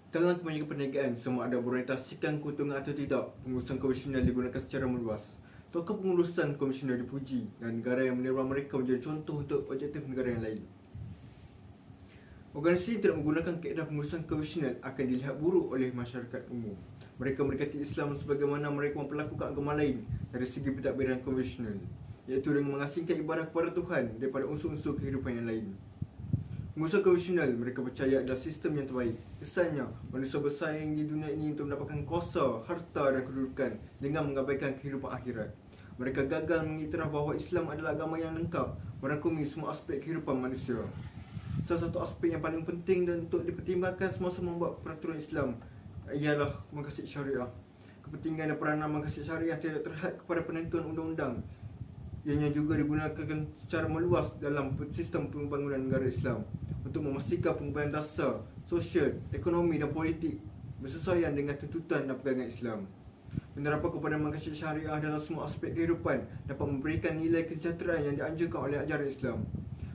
Dalam kebanyakan perniagaan, sama ada berorientasikan keuntungan atau tidak, pengurusan komisional digunakan secara meluas. Tokoh pengurusan komisional dipuji dan negara yang meniru mereka menjadi contoh untuk objektif negara yang lain. Organisasi yang tidak menggunakan kaedah pengurusan komisional akan dilihat buruk oleh masyarakat umum. Mereka mendekati Islam sebagaimana mereka memperlakukan agama lain dari segi pentadbiran komisional, iaitu dengan mengasingkan ibadah kepada Tuhan daripada unsur-unsur kehidupan yang lain. Pengurusan komisional mereka percaya adalah sistem yang terbaik. Kesannya, manusia bersaing di dunia ini untuk mendapatkan kuasa, harta dan kedudukan dengan mengabaikan kehidupan akhirat. Mereka gagal mengiktiraf bahawa Islam adalah agama yang lengkap, merangkumi semua aspek kehidupan manusia. Salah satu aspek yang paling penting dan untuk dipertimbangkan semasa membuat peraturan Islam ialah maqasid syariah. Kepentingan dan peranan maqasid syariah tidak terhad kepada penentuan undang-undang. Ianya juga digunakan secara meluas dalam sistem pembangunan negara Islam untuk memastikan pembangunan dasar, sosial, ekonomi dan politik bersesuaian dengan tuntutan dan pegangan Islam. Penerapan kepada maqasid syariah dalam semua aspek kehidupan dapat memberikan nilai kesejahteraan yang dianjurkan oleh ajaran Islam.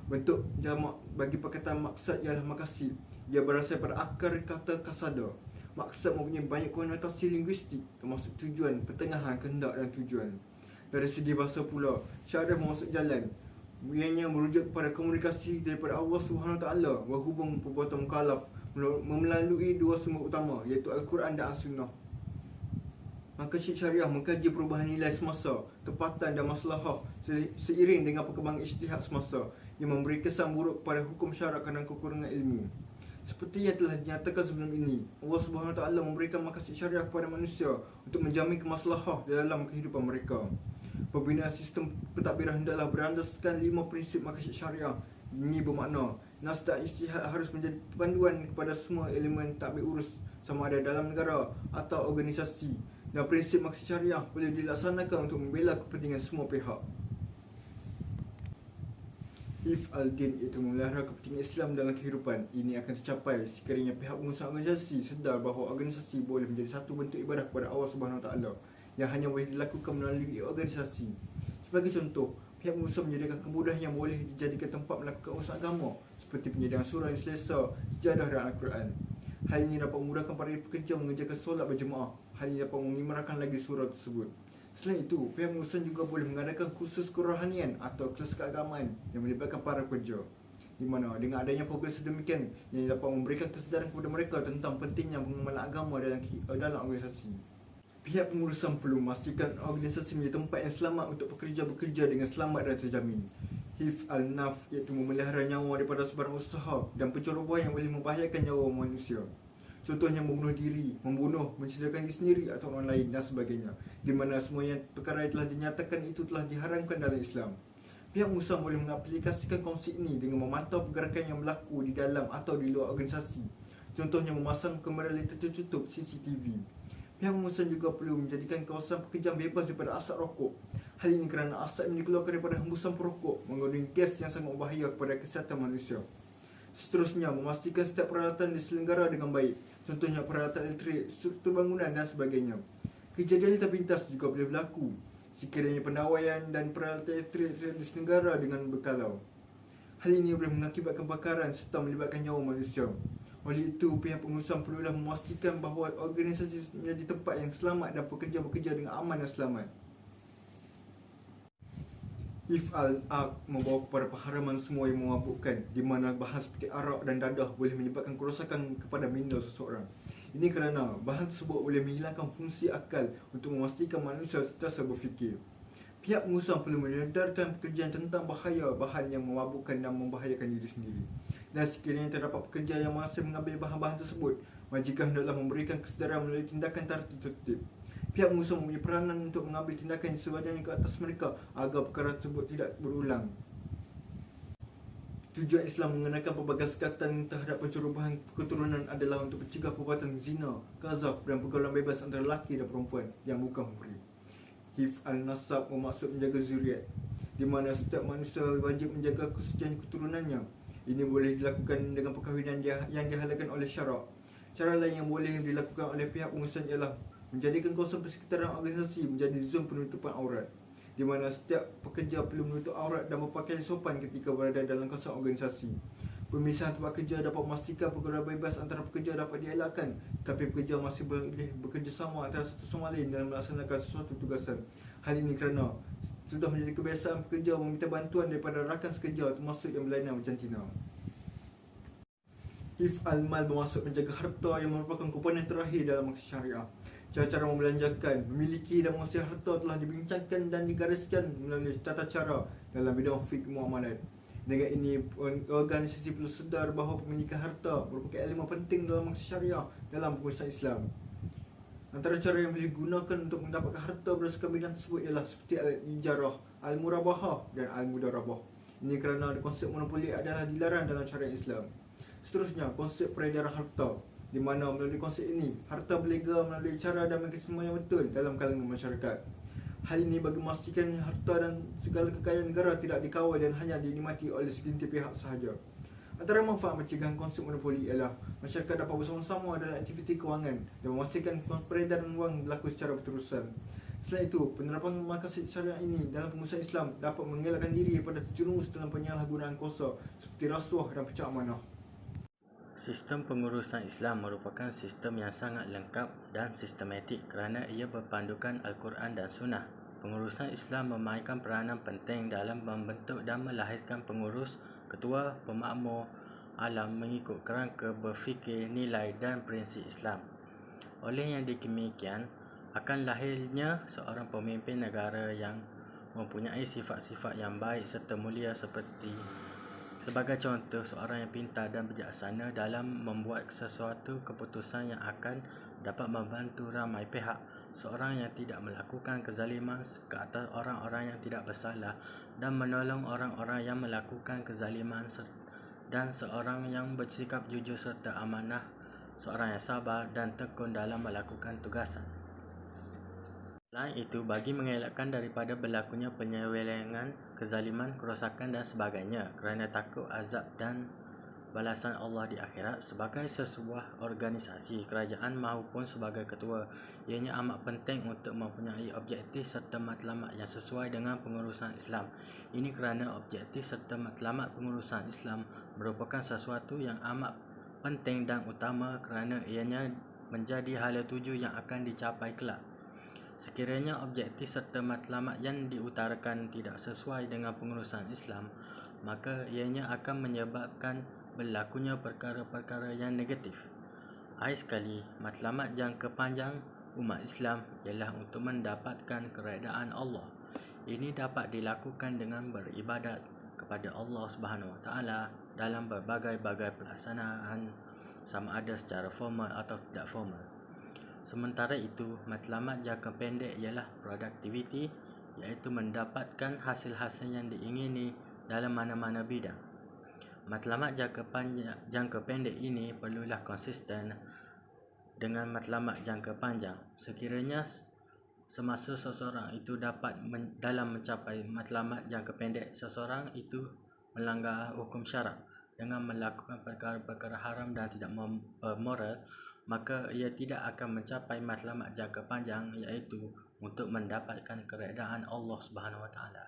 Bentuk jamak bagi perkataan maksad ialah maqasid. Ia berasal pada akar kata kasada. Maksad mempunyai banyak konotasi linguistik, termasuk tujuan, pertengahan, kehendak dan tujuan. Dari segi bahasa pula, syariah bermaksud jalan. Ianya merujuk kepada komunikasi daripada Allah SWT berhubung perbuatan mukallaf melalui dua sumber utama, iaitu Al-Quran dan As-Sunnah. Maqasid syariah mengkaji perubahan nilai semasa, tempatan dan maslahah seiring dengan perkembangan ijtihad semasa yang memberi kesan buruk pada hukum syarak kerana kekurangan ilmu. Seperti yang telah dinyatakan sebelum ini, Allah SWT memberikan maqasid syariah kepada manusia untuk menjamin kemaslahah dalam kehidupan mereka. Pembinaan sistem pentadbiran hendaklah berandaskan 5 prinsip maqasid syariah. Ini bermakna nas dan ijtihad harus menjadi panduan kepada semua elemen tadbir urus, sama ada dalam negara atau organisasi, dan prinsip maqasid syariah boleh dilaksanakan untuk membela kepentingan semua pihak. Al-Din iaitu memelihara kepentingan Islam dalam kehidupan. Ini akan tercapai sekiranya pihak pengurusan organisasi sedar bahawa organisasi boleh menjadi satu bentuk ibadah kepada Allah SWT yang hanya boleh dilakukan melalui organisasi. Sebagai contoh, pihak pengurusan menyediakan kemudahan yang boleh dijadikan tempat melakukan urusan agama seperti penyediaan surah yang selesa, sejadah dan Al-Quran. Hal ini dapat memudahkan para pekerja mengerjakan solat berjemaah. Hal ini dapat mengimarkan lagi surah tersebut. Selain itu, pihak pengurusan juga boleh mengadakan kursus kerohanian atau kelas keagamaan yang melibatkan para pekerja, di mana dengan adanya program sedemikian yang dapat memberikan kesedaran kepada mereka tentang pentingnya pengamalan agama dalam organisasi. Pihak pengurusan perlu memastikan organisasi menjadi tempat yang selamat untuk pekerja bekerja dengan selamat dan terjamin. Hifz al-naf iaitu memelihara nyawa daripada sebarang usaha dan pencerobohan yang boleh membahayakan nyawa manusia. Contohnya membunuh diri, membunuh, mencederakan diri sendiri atau orang lain dan sebagainya, di mana semua yang perkara yang telah dinyatakan itu telah diharamkan dalam Islam. Pihak pengurusan boleh mengaplikasikan konsep ini dengan memantau pergerakan yang berlaku di dalam atau di luar organisasi. Contohnya memasang kamera tertutup CCTV. Pihak pengurusan juga perlu menjadikan kawasan pekerjaan bebas daripada asap rokok. Hal ini kerana asap yang dikeluarkan daripada hembusan perokok mengandungi gas yang sangat berbahaya kepada kesihatan manusia. Seterusnya, memastikan setiap peralatan diselenggara dengan baik. Contohnya peralatan elektrik, struktur bangunan dan sebagainya. Kejadian lintas pintas juga boleh berlaku sekiranya pendawaian dan peralatan elektrik tidak diselenggara dengan berkalau. Hal ini boleh mengakibatkan kebakaran serta melibatkan nyawa manusia. Oleh itu, pihak pengurusan perlulah memastikan bahawa organisasi menjadi tempat yang selamat dan pekerja bekerja dengan aman dan selamat. Al-Aq membawa kepada pengharaman semua yang memabukkan, di mana bahan seperti arak dan dadah boleh menyebabkan kerosakan kepada minda seseorang. Ini kerana bahan tersebut boleh menghilangkan fungsi akal untuk memastikan manusia sentiasa berfikir. Pihak pengurusan perlu menyedarkan pekerjaan tentang bahaya bahan yang memabukkan dan membahayakan diri sendiri. Dan sekiranya terdapat pekerja yang masih mengambil bahan-bahan tersebut, majikan hendaklah memberikan kesedaran melalui tindakan tertib. Pihak pengurusan mempunyai peranan untuk mengambil tindakan sewajarnya ke atas mereka agar perkara tersebut tidak berulang. Tujuan Islam mengenakan pelbagai sekatan terhadap pencerobohan keturunan adalah untuk mencegah perbuatan zina, qazaf dan pergaulan bebas antara lelaki dan perempuan yang bukan muhrim. Hifz al-nasab bermaksud menjaga zuriat, di mana setiap manusia wajib menjaga kesucian keturunannya. Ini boleh dilakukan dengan perkahwinan yang dihalalkan oleh syarak. Cara lain yang boleh dilakukan oleh pihak pengurusan ialah menjadikan kawasan persekitaran organisasi menjadi zon penutupan aurat, di mana setiap pekerja perlu menutup aurat dan berpakaian sopan ketika berada dalam kawasan organisasi. Pemisahan tempat kerja dapat memastikan pegawai bebas antara pekerja dapat dielakkan, tapi pekerja masih boleh bekerjasama antara satu sama lain dalam melaksanakan sesuatu tugasan. Hal ini kerana sudah menjadi kebiasaan pekerja meminta bantuan daripada rakan sekerja, termasuk yang berlainan berjantina. Hifz al-mal bermaksud menjaga harta yang merupakan komponen terakhir dalam maksud syariah. Cara-cara membelanjakan, memiliki dan menguasai harta telah dibincangkan dan digariskan melalui tata cara dalam bidang fiqh muamalat. Dengan ini, organisasi perlu sedar bahawa pemilikan harta merupakan elemen penting dalam maksud syariah dalam pengurusan Islam. Antara cara yang boleh digunakan untuk mendapatkan harta berdasarkan bidang tersebut ialah seperti al-ijarah, al-murabahah dan al-mudarabah. Ini kerana konsep monopoli adalah dilarang dalam syariat Islam. Seterusnya, konsep peredaran harta, di mana melalui konsep ini, harta berlega melalui cara dan mekanisme yang betul dalam kalangan masyarakat. Hal ini bagi memastikan harta dan segala kekayaan negara tidak dikawal dan hanya dinikmati oleh segelintir pihak sahaja. Antara manfaat pencegahan konsep monopoli ialah masyarakat dapat bersama-sama dalam aktiviti kewangan dan memastikan peredaran wang berlaku secara berterusan. Selain itu, penerapan maqasid syariah ini dalam pengurusan Islam dapat mengelakkan diri daripada terjerumus dalam penyalahgunaan kuasa seperti rasuah dan pecah amanah. Sistem pengurusan Islam merupakan sistem yang sangat lengkap dan sistematik kerana ia berpandukan Al-Quran dan Sunnah. Pengurusan Islam memainkan peranan penting dalam membentuk dan melahirkan pengurus, ketua, pemakmur alam mengikut kerangka berfikir, nilai dan prinsip Islam. Oleh yang demikian, akan lahirnya seorang pemimpin negara yang mempunyai sifat-sifat yang baik serta mulia sebagai contoh, seorang yang pintar dan bijaksana dalam membuat sesuatu keputusan yang akan dapat membantu ramai pihak, seorang yang tidak melakukan kezaliman ke atas orang-orang yang tidak bersalah dan menolong orang-orang yang melakukan kezaliman, dan seorang yang bersikap jujur serta amanah, seorang yang sabar dan tekun dalam melakukan tugasan. Selain itu, bagi mengelakkan daripada berlakunya penyelewengan, kezaliman, kerosakan dan sebagainya kerana takut azab dan balasan Allah di akhirat, sebagai sebuah organisasi kerajaan maupun sebagai ketua, ianya amat penting untuk mempunyai objektif serta matlamat yang sesuai dengan pengurusan Islam. Ini kerana objektif serta matlamat pengurusan Islam merupakan sesuatu yang amat penting dan utama kerana ianya menjadi hala tuju yang akan dicapai kelak. Sekiranya objektif serta matlamat yang diutarakan tidak sesuai dengan pengurusan Islam, maka ianya akan menyebabkan berlakunya perkara-perkara yang negatif. Akhir sekali, matlamat jangka panjang umat Islam ialah untuk mendapatkan keredaan Allah. Ini dapat dilakukan dengan beribadat kepada Allah Subhanahu Wa Taala dalam berbagai-bagai pelaksanaan, sama ada secara formal atau tidak formal. Sementara itu, matlamat jangka pendek ialah productivity, iaitu mendapatkan hasil-hasil yang diingini dalam mana-mana bidang. Matlamat jangka pendek ini perlulah konsisten dengan matlamat jangka panjang. Sekiranya semasa seseorang itu dapat dalam mencapai matlamat jangka pendek, seseorang itu melanggar hukum syarak dengan melakukan perkara-perkara haram dan tidak moral, maka ia tidak akan mencapai matlamat jangka panjang, iaitu untuk mendapatkan keredaan Allah Subhanahu Wa Taala.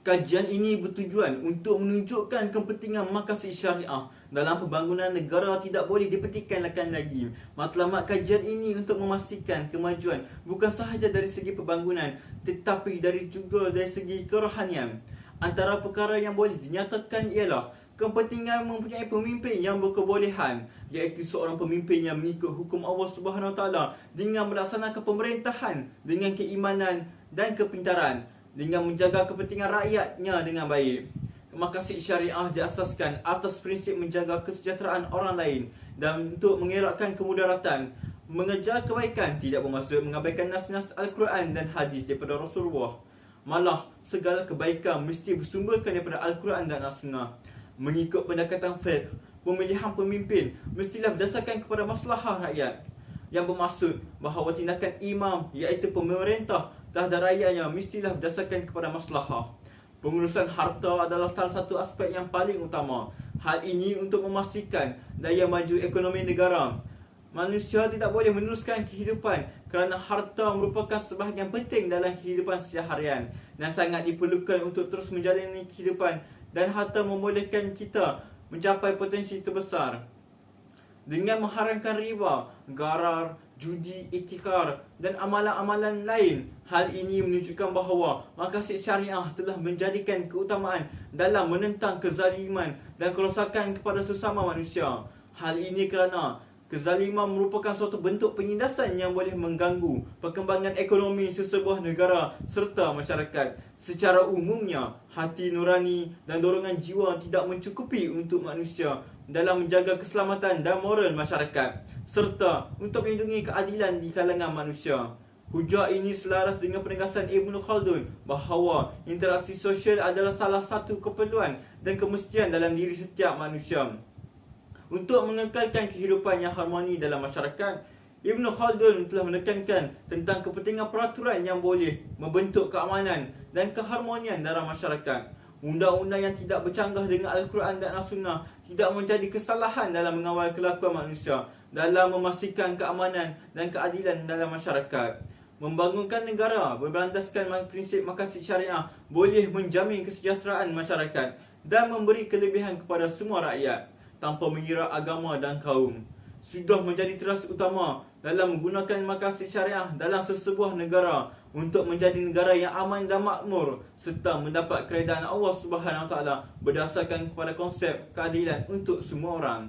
Kajian ini bertujuan untuk menunjukkan kepentingan maqasid syariah dalam pembangunan negara tidak boleh dipertikaikan lagi. Matlamat kajian ini untuk memastikan kemajuan bukan sahaja dari segi pembangunan, tetapi juga dari segi kerohanian. Antara perkara yang boleh dinyatakan ialah kepentingan mempunyai pemimpin yang berkebolehan, iaitu seorang pemimpin yang mengikut hukum Allah Subhanahu Wa Taala dengan melaksanakan pemerintahan dengan keimanan dan kepintaran, dengan menjaga kepentingan rakyatnya dengan baik. Maqasid syariah diasaskan atas prinsip menjaga kesejahteraan orang lain dan untuk mengelakkan kemudaratan. Mengejar kebaikan tidak bermaksud mengabaikan nas-nas Al-Quran dan hadis daripada Rasulullah. Malah, segala kebaikan mesti bersumberkan daripada Al-Quran dan As-Sunnah. Mengikut pendekatan fiqh, pemilihan pemimpin mestilah berdasarkan kepada maslahah rakyat, yang bermaksud bahawa tindakan imam, iaitu pemerintah terhadap rakyatnya, mestilah berdasarkan kepada maslahah. Pengurusan harta adalah salah satu aspek yang paling utama. Hal ini untuk memastikan daya maju ekonomi negara. Manusia tidak boleh meneruskan kehidupan kerana harta merupakan sebahagian penting dalam kehidupan seharian dan sangat diperlukan untuk terus menjalani kehidupan, dan harta membolehkan kita mencapai potensi terbesar. Dengan mengharamkan riba, gharar, judi, ihtikar dan amalan-amalan lain, hal ini menunjukkan bahawa maqasid syariah telah menjadikan keutamaan dalam menentang kezaliman dan kerosakan kepada sesama manusia. Hal ini kerana kezaliman merupakan suatu bentuk penindasan yang boleh mengganggu perkembangan ekonomi sesebuah negara serta masyarakat. Secara umumnya, hati nurani dan dorongan jiwa tidak mencukupi untuk manusia dalam menjaga keselamatan dan moral masyarakat serta untuk melindungi keadilan di kalangan manusia. Hujah ini selaras dengan penegasan Ibn Khaldun bahawa interaksi sosial adalah salah satu keperluan dan kemestian dalam diri setiap manusia. Untuk mengekalkan kehidupan yang harmoni dalam masyarakat, Ibn Khaldun telah menekankan tentang kepentingan peraturan yang boleh membentuk keamanan dan keharmonian dalam masyarakat. Undang-undang yang tidak bercanggah dengan Al-Quran dan As-Sunnah tidak menjadi kesalahan dalam mengawal kelakuan manusia dalam memastikan keamanan dan keadilan dalam masyarakat. Membangunkan negara berlandaskan prinsip maqasid syariah boleh menjamin kesejahteraan masyarakat dan memberi kelebihan kepada semua rakyat tanpa mengira agama dan kaum. Sudah menjadi teras utama dalam menggunakan maqasid syariah dalam sesebuah negara untuk menjadi negara yang aman dan makmur serta mendapat keredaan Allah Subhanahu Wa Taala berdasarkan kepada konsep keadilan untuk semua orang.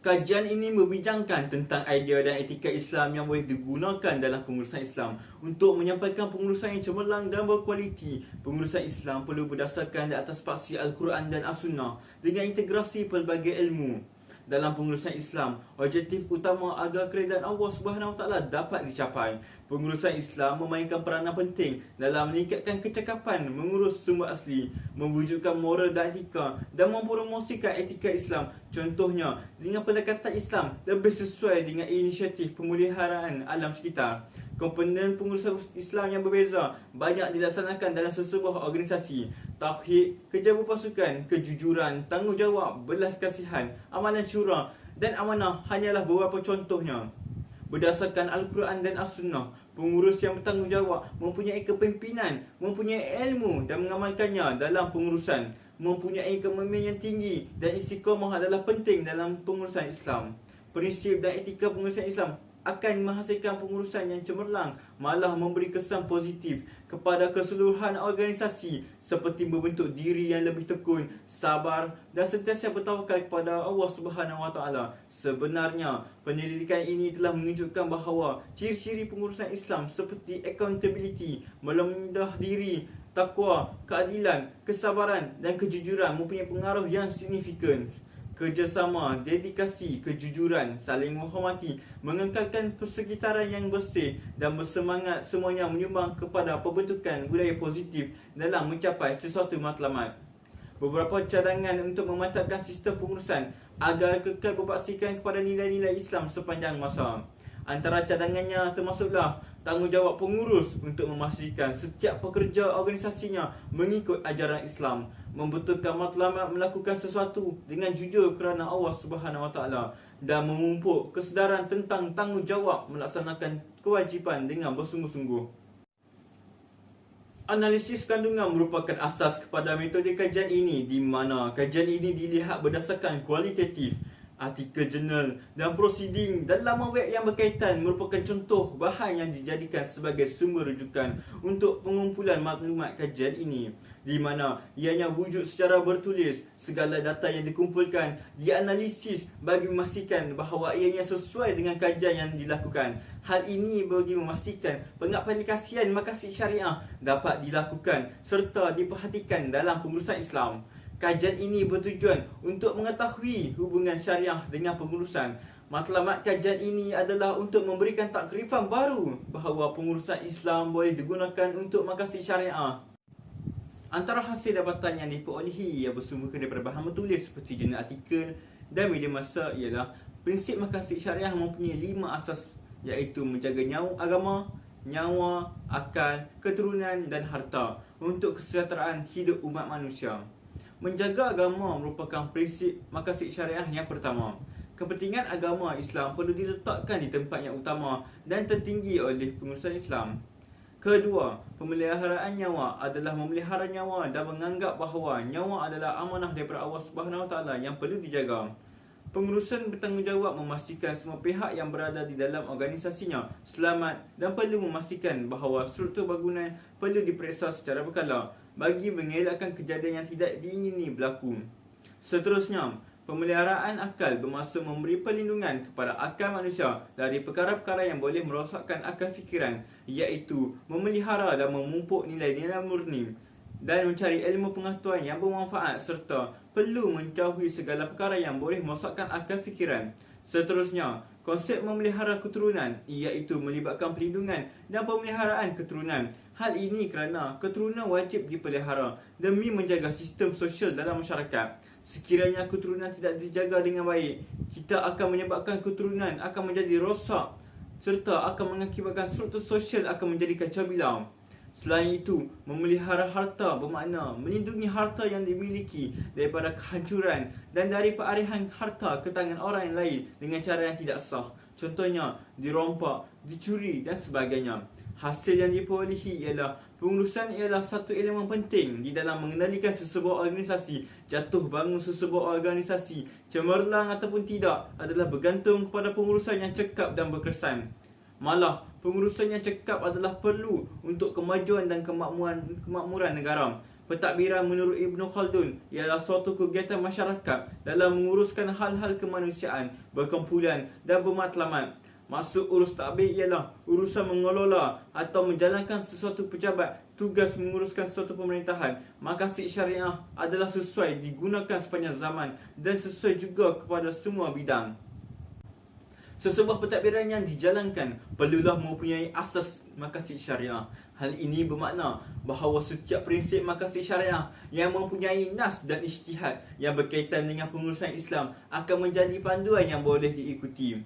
Kajian ini membincangkan tentang idea dan etika Islam yang boleh digunakan dalam pengurusan Islam. Untuk menyampaikan pengurusan yang cemerlang dan berkualiti, pengurusan Islam perlu berdasarkan di atas paksi Al-Quran dan As-Sunnah dengan integrasi pelbagai ilmu. Dalam pengurusan Islam, objektif utama agar keredaan Allah Subhanahu Wa Taala dapat dicapai. Pengurusan Islam memainkan peranan penting dalam meningkatkan kecakapan mengurus sumber asli, mewujudkan moral dan etika dan mempromosikan etika Islam. Contohnya, dengan pendekatan Islam lebih sesuai dengan inisiatif pemeliharaan alam sekitar. Komponen pengurusan Islam yang berbeza banyak dilaksanakan dalam sesebuah organisasi. Tauhid, kerja berpasukan, kejujuran, tanggungjawab, belas kasihan, amalan syura dan amanah hanyalah beberapa contohnya. Berdasarkan Al-Quran dan As-Sunnah, pengurus yang bertanggungjawab mempunyai kepimpinan, mempunyai ilmu dan mengamalkannya dalam pengurusan, mempunyai kepemimpinan yang tinggi dan istiqamah adalah penting dalam pengurusan Islam. Prinsip dan etika pengurusan Islam akan menghasilkan pengurusan yang cemerlang, malah memberi kesan positif kepada keseluruhan organisasi seperti membentuk diri yang lebih tekun, sabar dan sentiasa bertawakal kepada Allah Subhanahu Wa Taala. Sebenarnya, penyelidikan ini telah menunjukkan bahawa ciri-ciri pengurusan Islam seperti accountability, merendah diri, takwa, keadilan, kesabaran dan kejujuran mempunyai pengaruh yang signifikan. Kerjasama, dedikasi, kejujuran, saling menghormati, mengekalkan persekitaran yang bersih dan bersemangat semuanya menyumbang kepada pembentukan budaya positif dalam mencapai sesuatu matlamat. Beberapa cadangan untuk memantapkan sistem pengurusan agar kekal berbaksikan kepada nilai-nilai Islam sepanjang masa. Antara cadangannya termasuklah tanggungjawab pengurus untuk memastikan setiap pekerja organisasinya mengikut ajaran Islam, membetulkan matlamat melakukan sesuatu dengan jujur kerana Allah Subhanahu Wa Taala dan memupuk kesedaran tentang tanggungjawab melaksanakan kewajipan dengan bersungguh-sungguh. Analisis kandungan merupakan asas kepada metode kajian ini, di mana kajian ini dilihat berdasarkan kualitatif. Artikel jurnal dan prosiding dan laman web yang berkaitan merupakan contoh bahan yang dijadikan sebagai sumber rujukan untuk pengumpulan maklumat kajian ini, di mana ianya wujud secara bertulis. Segala data yang dikumpulkan dianalisis bagi memastikan bahawa ianya sesuai dengan kajian yang dilakukan. Hal ini bagi memastikan pengaplikasian maqasid syariah dapat dilakukan serta diperhatikan dalam pengurusan Islam. Kajian ini bertujuan untuk mengetahui hubungan syariah dengan pengurusan. Matlamat kajian ini adalah untuk memberikan takrifan baru bahawa pengurusan Islam boleh digunakan untuk maqasid syariah. Antara hasil dapatan yang diperolehi yang bersumberkan daripada bahan bertulis seperti jurnal artikel dan media massa ialah prinsip maqasid syariah mempunyai 5 asas, iaitu menjaga nyawa agama, nyawa, akal, keturunan dan harta untuk kesejahteraan hidup umat manusia. Menjaga agama merupakan prinsip maqasid syariah yang pertama. Kepentingan agama Islam perlu diletakkan di tempat yang utama dan tertinggi oleh pengurusan Islam. Kedua, pemeliharaan nyawa adalah memelihara nyawa dan menganggap bahawa nyawa adalah amanah daripada Allah Subhanahu Wa Taala yang perlu dijaga. Pengurusan bertanggungjawab memastikan semua pihak yang berada di dalam organisasinya selamat dan perlu memastikan bahawa struktur bangunan perlu diperiksa secara berkala bagi mengelakkan kejadian yang tidak diingini berlaku. Seterusnya, pemeliharaan akal bermaksud memberi perlindungan kepada akal manusia dari perkara-perkara yang boleh merosakkan akal fikiran, iaitu memelihara dan memupuk nilai-nilai murni dan mencari ilmu pengetahuan yang bermanfaat serta perlu menjauhi segala perkara yang boleh merosakkan akal fikiran. Seterusnya, konsep memelihara keturunan iaitu melibatkan perlindungan dan pemeliharaan keturunan. Hal ini kerana keturunan wajib dipelihara demi menjaga sistem sosial dalam masyarakat. Sekiranya keturunan tidak dijaga dengan baik, kita akan menyebabkan keturunan akan menjadi rosak serta akan mengakibatkan struktur sosial akan menjadi kacau bilau. Selain itu, memelihara harta bermakna melindungi harta yang dimiliki daripada kehancuran dan dari peralihan harta ke tangan orang yang lain dengan cara yang tidak sah. Contohnya, dirompak, dicuri dan sebagainya. Hasil yang diperolehi ialah pengurusan ialah satu elemen penting di dalam mengendalikan sesebuah organisasi. Jatuh bangun sesebuah organisasi, cemerlang ataupun tidak adalah bergantung kepada pengurusan yang cekap dan berkesan. Malah, pengurusan yang cekap adalah perlu untuk kemajuan dan kemakmuran negara. Pentadbiran menurut Ibn Khaldun ialah suatu kegiatan masyarakat dalam menguruskan hal-hal kemanusiaan, berkumpulan dan bermatlamat. Maksud urus tadbir ialah urusan mengelola atau menjalankan sesuatu pejabat tugas menguruskan suatu pemerintahan. Maqasid syariah adalah sesuai digunakan sepanjang zaman dan sesuai juga kepada semua bidang. Sesebuah pentadbiran yang dijalankan perlulah mempunyai asas maqasid syariah. Hal ini bermakna bahawa setiap prinsip maqasid syariah yang mempunyai nas dan ijtihad yang berkaitan dengan pengurusan Islam akan menjadi panduan yang boleh diikuti,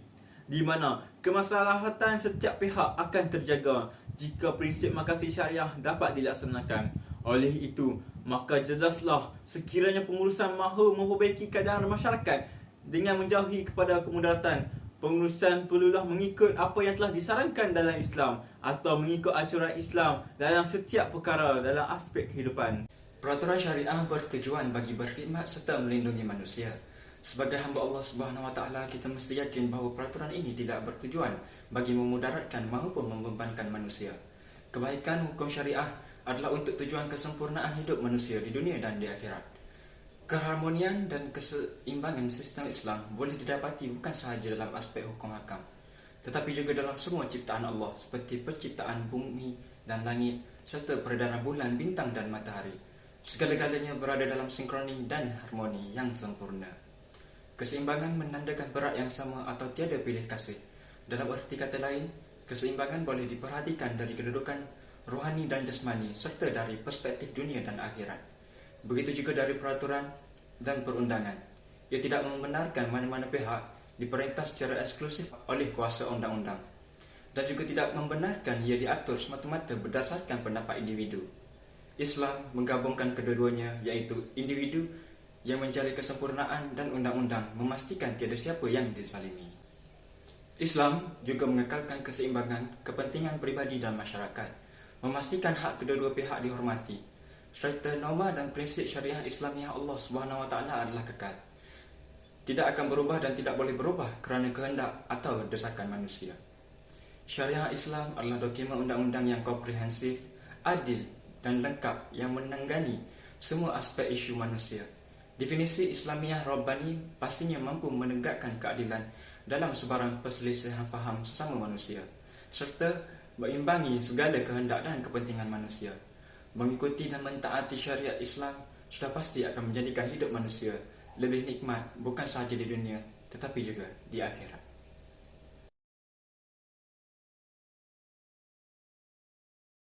di mana kemaslahatan setiap pihak akan terjaga jika prinsip maqasid syariah dapat dilaksanakan. Oleh itu, maka jelaslah sekiranya pengurusan mahu memperbaiki keadaan masyarakat dengan menjauhi kepada kemudaratan, pengurusan perlulah mengikut apa yang telah disarankan dalam Islam atau mengikut acuran Islam dalam setiap perkara dalam aspek kehidupan. Peraturan syariah bertujuan bagi berkhidmat serta melindungi manusia. Sebagai hamba Allah Subhanahu Wa Taala, kita mesti yakin bahawa peraturan ini tidak bertujuan bagi memudaratkan maupun membebankan manusia. Kebaikan hukum syariah adalah untuk tujuan kesempurnaan hidup manusia di dunia dan di akhirat. Keharmonian dan keseimbangan sistem Islam boleh didapati bukan sahaja dalam aspek hukum hakam, tetapi juga dalam semua ciptaan Allah seperti penciptaan bumi dan langit serta peredaran bulan, bintang dan matahari. Segala-galanya berada dalam sinkroni dan harmoni yang sempurna. Keseimbangan menandakan berat yang sama atau tiada pilih kasih. Dalam erti kata lain, keseimbangan boleh diperhatikan dari kedudukan rohani dan jasmani serta dari perspektif dunia dan akhirat. Begitu juga dari peraturan dan perundangan. Ia tidak membenarkan mana-mana pihak diperintah secara eksklusif oleh kuasa undang-undang, dan juga tidak membenarkan ia diatur semata-mata berdasarkan pendapat individu. Islam menggabungkan kedua-duanya, iaitu individu yang mencari kesempurnaan dan undang-undang memastikan tiada siapa yang dizalimi. Islam juga mengekalkan keseimbangan kepentingan peribadi dan masyarakat, memastikan hak kedua-dua pihak dihormati, serta norma dan prinsip syariah Islamiah Allah Subhanahu Wa Taala adalah kekal, tidak akan berubah dan tidak boleh berubah kerana kehendak atau desakan manusia. Syariah Islam adalah dokumen undang-undang yang komprehensif, adil dan lengkap yang menangani semua aspek isu manusia. Definisi Islamiah Rabbani pastinya mampu menegakkan keadilan dalam sebarang perselisihan faham sesama manusia, serta berimbangi segala kehendak dan kepentingan manusia. Mengikuti dan mentaati syariat Islam sudah pasti akan menjadikan hidup manusia lebih nikmat bukan sahaja di dunia tetapi juga di akhirat.